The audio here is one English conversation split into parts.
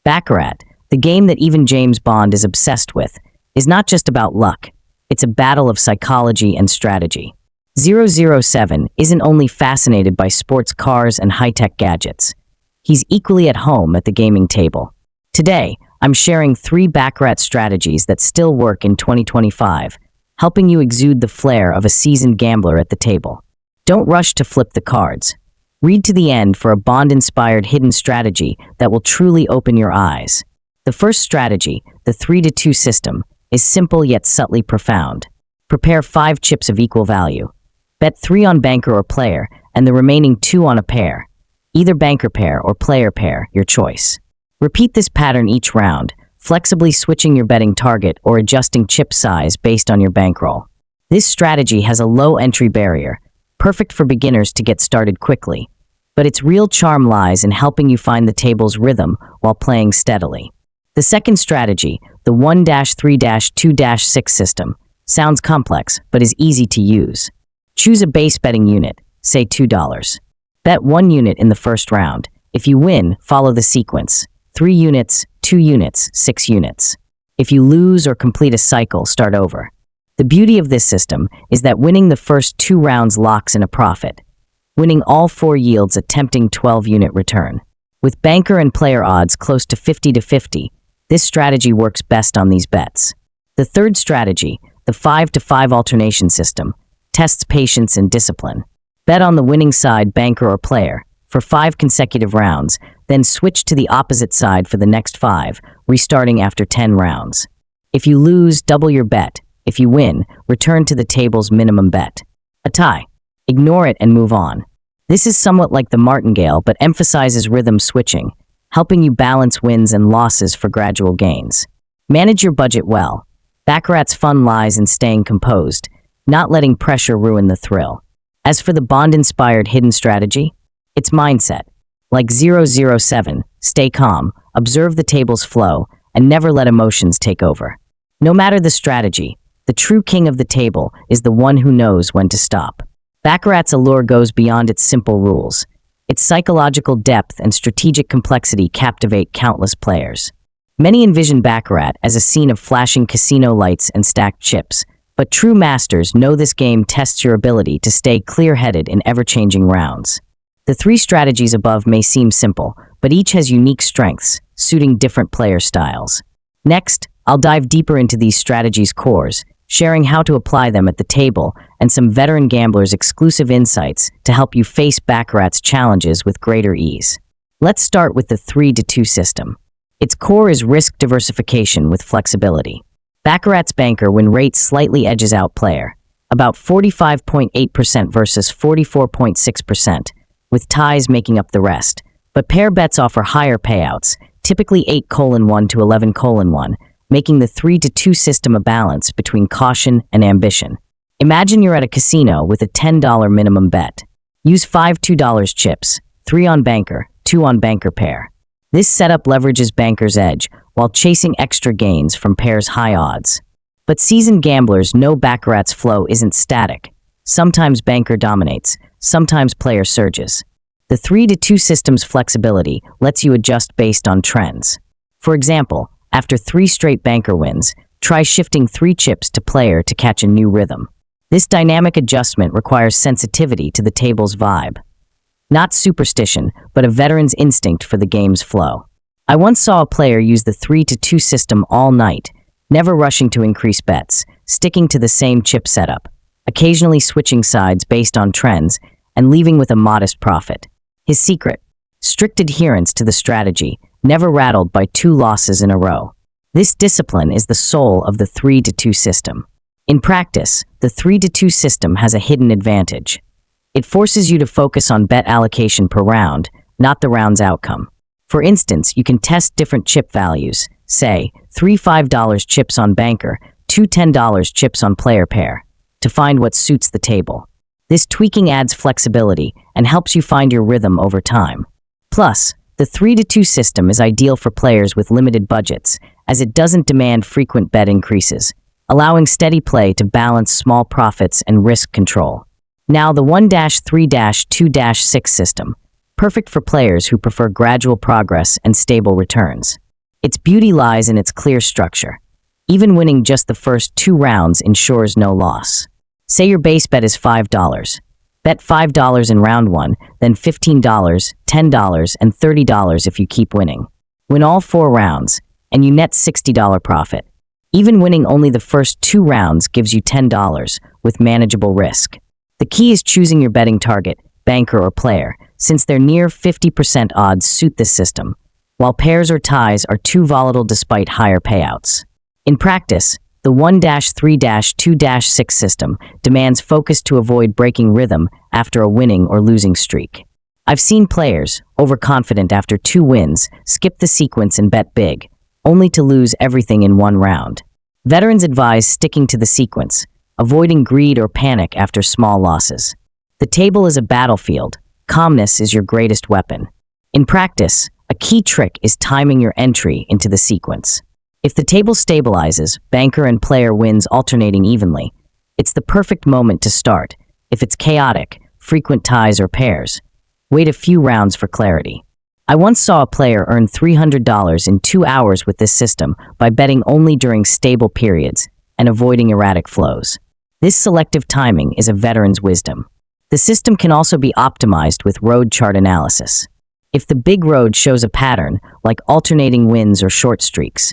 Baccarat, the game that even James Bond is obsessed with, is not just about luck. It's a battle of psychology and strategy. 007 isn't only fascinated by sports cars and high-tech gadgets. He's equally at home at the gaming table. Today, I'm sharing 3 Baccarat strategies that still work in 2025, helping you exude the flair of a seasoned gambler at the table. Don't rush to flip the cards. Read to the end for a Bond-inspired hidden strategy that will truly open your eyes. The first strategy, the 3-2 system, is simple yet subtly profound. Prepare 5 chips of equal value. Bet 3 on banker or player, and the remaining 2 on a pair. Either banker pair or player pair, your choice. Repeat this pattern each round, flexibly switching your betting target or adjusting chip size based on your bankroll. This strategy has a low entry barrier, perfect for beginners to get started quickly. But its real charm lies in helping you find the table's rhythm while playing steadily. The second strategy, the 1-3-2-6 system, sounds complex but is easy to use. Choose a base betting unit, say $2. Bet 1 unit in the first round. If you win, follow the sequence: 3 units, 2 units, 6 units. If you lose or complete a cycle, start over. The beauty of this system is that winning the first 2 rounds locks in a profit. Winning all 4 yields a tempting 12-unit return. With banker and player odds close to 50-50, this strategy works best on these bets. The third strategy, the 5-5 alternation system, tests patience and discipline. Bet on the winning side banker or player for 5 consecutive rounds, then switch to the opposite side for the next 5, restarting after 10 rounds. If you lose, double your bet. If you win, return to the table's minimum bet. A tie. Ignore it and move on. This is somewhat like the martingale but emphasizes rhythm switching, helping you balance wins and losses for gradual gains. Manage your budget well. Baccarat's fun lies in staying composed, not letting pressure ruin the thrill. As for the Bond-inspired hidden strategy, it's mindset. Like 007, stay calm, observe the table's flow, and never let emotions take over. No matter the strategy, the true king of the table is the one who knows when to stop. Baccarat's allure goes beyond its simple rules. Its psychological depth and strategic complexity captivate countless players. Many envision Baccarat as a scene of flashing casino lights and stacked chips, but true masters know this game tests your ability to stay clear-headed in ever-changing rounds. The 3 strategies above may seem simple, but each has unique strengths, suiting different player styles. Next, I'll dive deeper into these strategies' cores, sharing how to apply them at the table and some veteran gamblers' exclusive insights to help you face Baccarat's challenges with greater ease. Let's start with the 3-2 system. Its core is risk diversification with flexibility. Baccarat's banker when rate slightly edges out player, about 45.8% versus 44.6%, with ties making up the rest. But pair bets offer higher payouts, typically 8:1 to 11:1, making the 3-2 system a balance between caution and ambition. Imagine you're at a casino with a $10 minimum bet. Use 5 $2 chips, 3 on banker, 2 on banker pair. This setup leverages banker's edge while chasing extra gains from pair's high odds. But seasoned gamblers know Baccarat's flow isn't static. Sometimes banker dominates, sometimes player surges. The 3-2 system's flexibility lets you adjust based on trends. For example, after 3 straight banker wins, try shifting 3 chips to player to catch a new rhythm. This dynamic adjustment requires sensitivity to the table's vibe. Not superstition, but a veteran's instinct for the game's flow. I once saw a player use the 3-2 system all night, never rushing to increase bets, sticking to the same chip setup, occasionally switching sides based on trends, and leaving with a modest profit. His secret? Strict adherence to the strategy, never rattled by 2 losses in a row. This discipline is the soul of the 3-2 system. In practice, the 3-2 system has a hidden advantage. It forces you to focus on bet allocation per round, not the round's outcome. For instance, you can test different chip values, say 3 $5 chips on banker, 2 $10 chips on player pair, to find what suits the table. This tweaking adds flexibility and helps you find your rhythm over time. Plus, the 3-2 system is ideal for players with limited budgets, as it doesn't demand frequent bet increases, allowing steady play to balance small profits and risk control. Now the 1-3-2-6 system, perfect for players who prefer gradual progress and stable returns. Its beauty lies in its clear structure. Even winning just the first 2 rounds ensures no loss. Say your base bet is $5. Bet $5 in round 1, then $15, $10, and $30 if you keep winning. Win all 4 rounds, and you net $60 profit. Even winning only the first 2 rounds gives you $10 with manageable risk. The key is choosing your betting target, banker or player, since their near 50% odds suit this system, while pairs or ties are too volatile despite higher payouts. In practice, the 1-3-2-6 system demands focus to avoid breaking rhythm after a winning or losing streak. I've seen players, overconfident after 2 wins, skip the sequence and bet big, only to lose everything in 1 round. Veterans advise sticking to the sequence, avoiding greed or panic after small losses. The table is a battlefield. Calmness is your greatest weapon. In practice, a key trick is timing your entry into the sequence. If the table stabilizes, banker and player wins alternating evenly, it's the perfect moment to start. If it's chaotic, frequent ties or pairs, wait a few rounds for clarity. I once saw a player earn $300 in 2 hours with this system by betting only during stable periods and avoiding erratic flows. This selective timing is a veteran's wisdom. The system can also be optimized with road chart analysis. If the big road shows a pattern, like alternating wins or short streaks,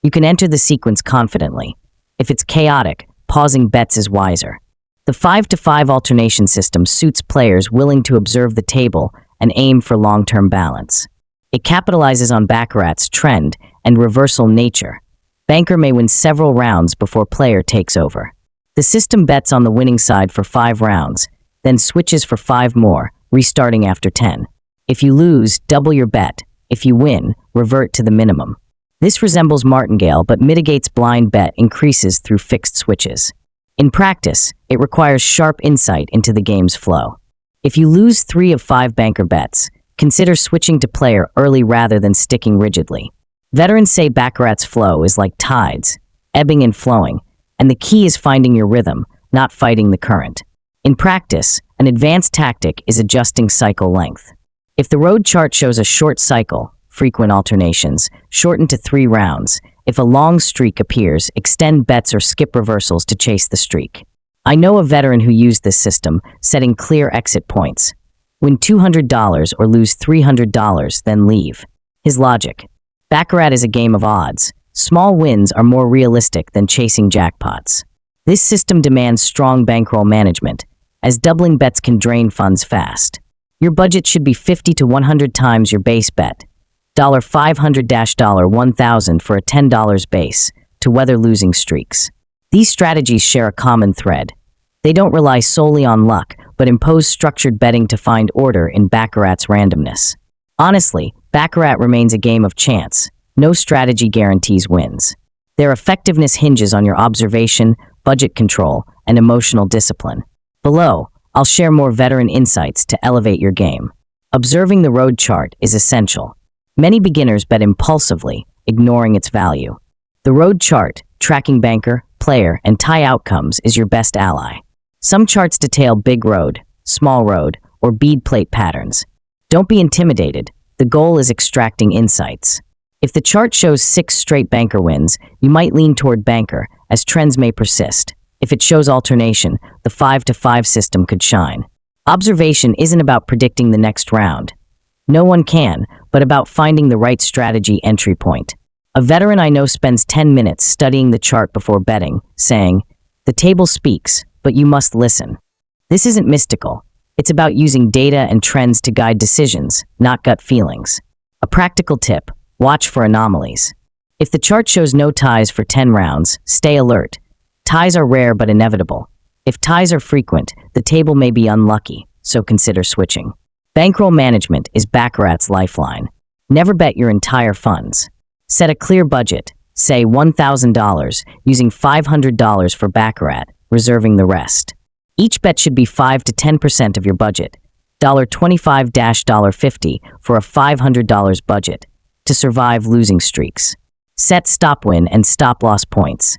you can enter the sequence confidently. If it's chaotic, pausing bets is wiser. The 5-to-5 alternation system suits players willing to observe the table and aim for long-term balance. It capitalizes on Baccarat's trend and reversal nature. Banker may win several rounds before player takes over. The system bets on the winning side for 5 rounds, then switches for 5 more, restarting after 10. If you lose, double your bet. If you win, revert to the minimum. This resembles martingale but mitigates blind bet increases through fixed switches. In practice, it requires sharp insight into the game's flow. If you lose 3 of 5 banker bets, consider switching to player early rather than sticking rigidly. Veterans say Baccarat's flow is like tides, ebbing and flowing, and the key is finding your rhythm, not fighting the current. In practice, an advanced tactic is adjusting cycle length. If the road chart shows a short cycle, frequent alternations, shorten to 3 rounds. If a long streak appears, extend bets or skip reversals to chase the streak. I know a veteran who used this system, setting clear exit points. Win $200 or lose $300, then leave. His logic: Baccarat is a game of odds. Small wins are more realistic than chasing jackpots. This system demands strong bankroll management, as doubling bets can drain funds fast. Your budget should be 50 to 100 times your base bet. $500-$1,000 for a $10 base to weather losing streaks. These strategies share a common thread. They don't rely solely on luck, but impose structured betting to find order in Baccarat's randomness. Honestly, Baccarat remains a game of chance. No strategy guarantees wins. Their effectiveness hinges on your observation, budget control, and emotional discipline. Below, I'll share more veteran insights to elevate your game. Observing the road chart is essential. Many beginners bet impulsively, ignoring its value. The road chart, tracking banker, player, and tie outcomes, is your best ally. Some charts detail big road, small road, or bead plate patterns. Don't be intimidated. The goal is extracting insights. If the chart shows 6 straight banker wins, you might lean toward banker, as trends may persist. If it shows alternation, the 5-to-5 system could shine. Observation isn't about predicting the next round. No one can, but about finding the right strategy entry point. A veteran I know spends 10 minutes studying the chart before betting, saying, "The table speaks, but you must listen." This isn't mystical. It's about using data and trends to guide decisions, not gut feelings. A practical tip: watch for anomalies. If the chart shows no ties for 10 rounds, stay alert. Ties are rare but inevitable. If ties are frequent, the table may be unlucky, so consider switching. Bankroll management is Baccarat's lifeline. Never bet your entire funds. Set a clear budget, say $1,000, using $500 for Baccarat, reserving the rest. Each bet should be 5 to 10% of your budget. $25-$50 for a $500 budget to survive losing streaks. Set stop win and stop loss points.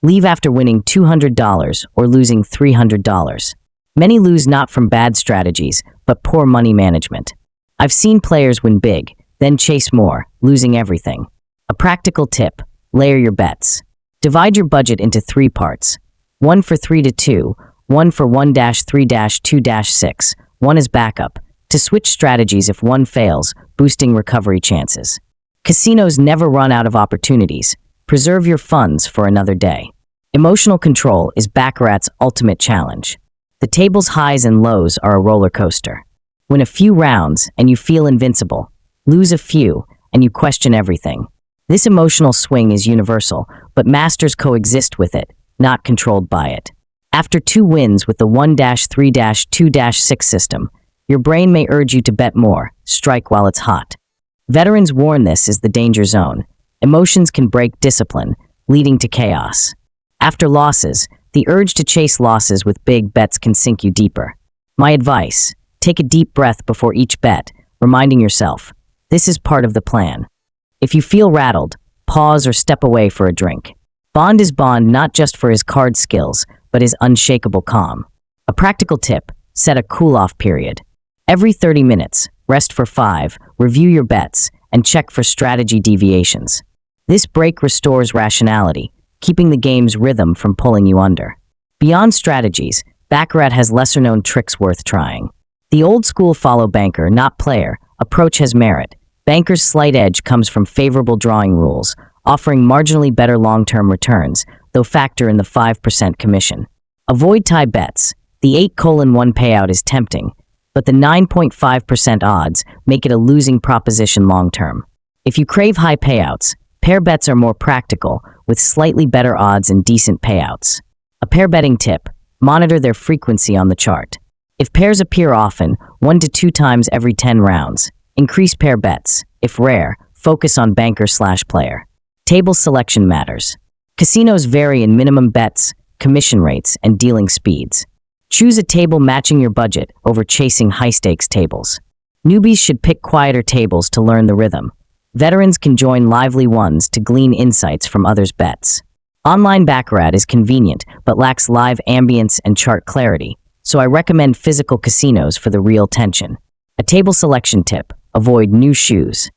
Leave after winning $200 or losing $300. Many lose not from bad strategies, but poor money management. I've seen players win big, then chase more, losing everything. A practical tip: layer your bets. Divide your budget into 3 parts. One for 3 to 2, one for 1-3-2-6, one is backup, to switch strategies if one fails, boosting recovery chances. Casinos never run out of opportunities. Preserve your funds for another day. Emotional control is Baccarat's ultimate challenge. The table's highs and lows are a roller coaster. Win a few rounds and you feel invincible. Lose a few and you question everything. This emotional swing is universal, but masters coexist with it, not controlled by it. After 2 wins with the 1-3-2-6 system, your brain may urge you to bet more, strike while it's hot. Veterans warn this is the danger zone. Emotions can break discipline, leading to chaos. After losses, the urge to chase losses with big bets can sink you deeper. My advice: take a deep breath before each bet, reminding yourself, this is part of the plan. If you feel rattled, pause or step away for a drink. Bond is Bond not just for his card skills, but his unshakable calm. A practical tip: set a cool-off period. Every 30 minutes, rest for 5, review your bets, and check for strategy deviations. This break restores rationality, keeping the game's rhythm from pulling you under. Beyond strategies, Baccarat has lesser-known tricks worth trying. The old-school follow banker, not player, approach has merit. Banker's slight edge comes from favorable drawing rules, offering marginally better long-term returns, though factor in the 5% commission. Avoid tie bets. The 8:1 payout is tempting, but the 9.5% odds make it a losing proposition long-term. If you crave high payouts, pair bets are more practical, with slightly better odds and decent payouts. A pair betting tip: monitor their frequency on the chart. If pairs appear often, 1 to 2 times every 10 rounds, increase pair bets. If rare, focus on banker/player. Table selection matters. Casinos vary in minimum bets, commission rates, and dealing speeds. Choose a table matching your budget over chasing high-stakes tables. Newbies should pick quieter tables to learn the rhythm. Veterans can join lively ones to glean insights from others' bets. Online Baccarat is convenient but lacks live ambience and chart clarity, so I recommend physical casinos for the real tension. A table selection tip: avoid new shoes.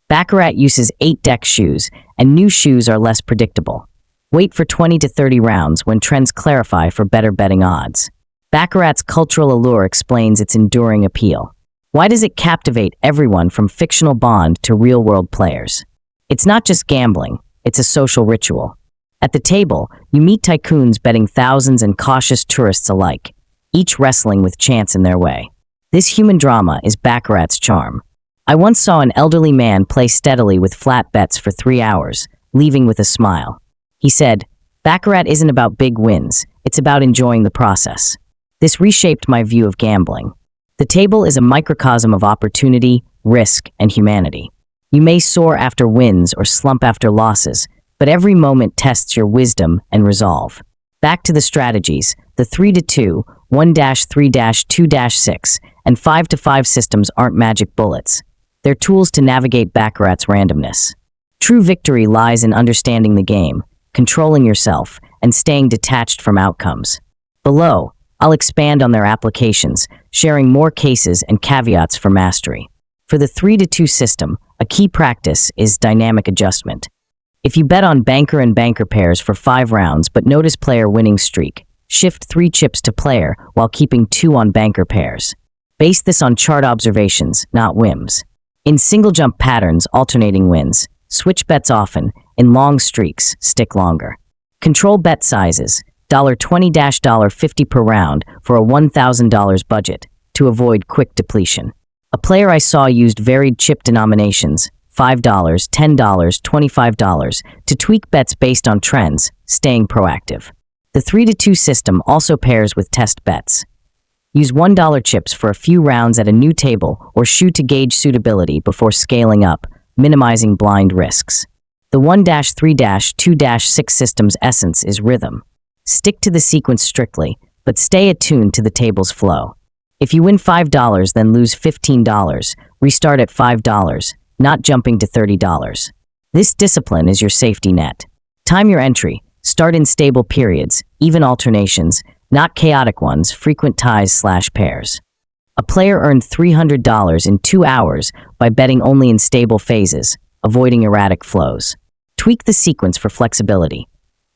Baccarat uses 8 deck shoes, and new shoes are less predictable. Wait for 20 to 30 rounds when trends clarify for better betting odds. Baccarat's cultural allure explains its enduring appeal. Why does it captivate everyone from fictional Bond to real-world players? It's not just gambling, it's a social ritual. At the table, you meet tycoons betting thousands and cautious tourists alike, each wrestling with chance in their way. This human drama is Baccarat's charm. I once saw an elderly man play steadily with flat bets for 3 hours, leaving with a smile. He said, "Baccarat isn't about big wins, it's about enjoying the process." This reshaped my view of gambling. The table is a microcosm of opportunity, risk, and humanity. You may soar after wins or slump after losses, but every moment tests your wisdom and resolve. Back to the strategies: the 3 to 2, 1-3-2-6, and 5 to 5 systems aren't magic bullets. They're tools to navigate Baccarat's randomness. True victory lies in understanding the game, controlling yourself, and staying detached from outcomes. Below, I'll expand on their applications, sharing more cases and caveats for mastery. For the 3 to 2 system, a key practice is dynamic adjustment. If you bet on banker and banker pairs for 5 rounds but notice player winning streak, shift 3 chips to player while keeping 2 on banker pairs. Base this on chart observations, not whims. In single jump patterns, alternating wins. Switch bets often. In long streaks, stick longer. Control bet sizes. $20-$50 per round for a $1,000 budget to avoid quick depletion. A player I saw used varied chip denominations, $5, $10, $25, to tweak bets based on trends, staying proactive. The 3 to 2 system also pairs with test bets. Use $1 chips for a few rounds at a new table or shoe to gauge suitability before scaling up, minimizing blind risks. The 1-3-2-6 system's essence is rhythm. Stick to the sequence strictly, but stay attuned to the table's flow. If you win $5, then lose $15. Restart at $5, not jumping to $30. This discipline is your safety net. Time your entry. Start in stable periods, even alternations, not chaotic ones, frequent ties/pairs. A player earned $300 in 2 hours by betting only in stable phases, avoiding erratic flows. Tweak the sequence for flexibility.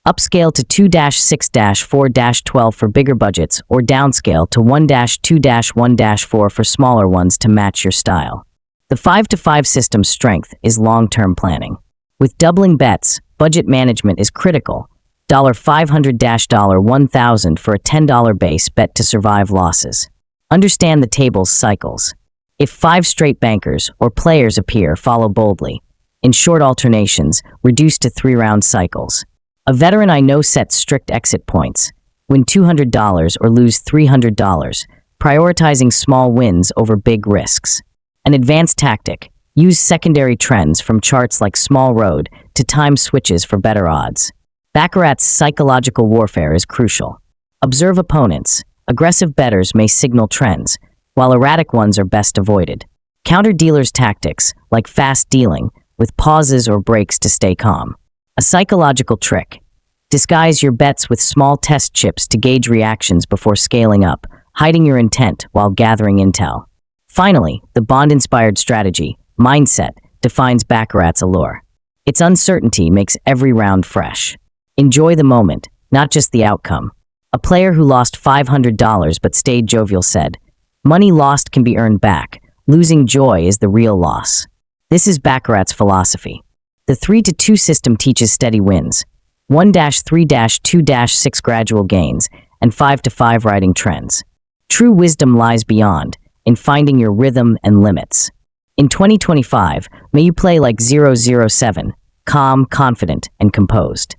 Upscale to 2-6-4-12 for bigger budgets or downscale to 1-2-1-4 for smaller ones to match your style. The 5-to-5 system's strength is long-term planning. With doubling bets, budget management is critical. $500-$1,000 for a $10 base bet to survive losses. Understand the table's cycles. If 5 straight bankers or players appear, follow boldly. In short alternations, reduce to 3-round cycles. A veteran I know sets strict exit points. Win $200 or lose $300, prioritizing small wins over big risks. An advanced tactic. Use secondary trends from charts like small road to time switches for better odds. Baccarat's psychological warfare is crucial. Observe opponents. Aggressive bettors may signal trends, while erratic ones are best avoided. Counter dealers' tactics, like fast dealing, with pauses or breaks to stay calm. A psychological trick. Disguise your bets with small test chips to gauge reactions before scaling up, hiding your intent while gathering intel. Finally, the bond-inspired strategy, mindset, defines Baccarat's allure. Its uncertainty makes every round fresh. Enjoy the moment, not just the outcome. A player who lost $500 but stayed jovial said, "Money lost can be earned back. Losing joy is the real loss." This is Baccarat's philosophy. The 3-to-2 system teaches steady wins, 1-3-2-6 gradual gains, and 5-to-5 riding trends. True wisdom lies beyond, in finding your rhythm and limits. In 2025, may you play like 007, calm, confident, and composed.